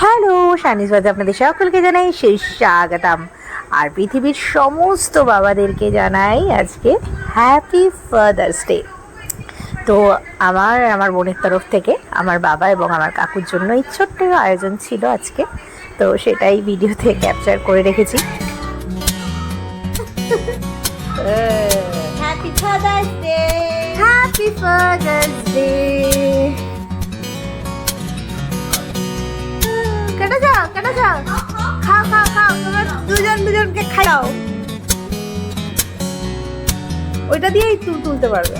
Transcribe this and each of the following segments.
Hello, শানিজ বাজে আপনাদের সকলকে জানাই সেই স্বাগতম। আর পৃথিবীর সমস্ত বাবাদেরকে জানাই আজকে হ্যাপি ফাদার্স ডে। তো আমার বোনের তরফ থেকে আমার বাবা এবং আমার কাকুর জন্য এই ছোট্ট আয়োজন ছিল আজকে, তো সেটাই ভিডিওতে ক্যাপচার করে রেখেছি। Happy father's day. Happy father's day. কেটে যাও, কেটে যাও, খাও খাও খাও, তোমরা দুজনকে খাও। ওইটা দিয়েই তুলতে পারবে।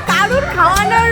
কারুর খাওয়ানোর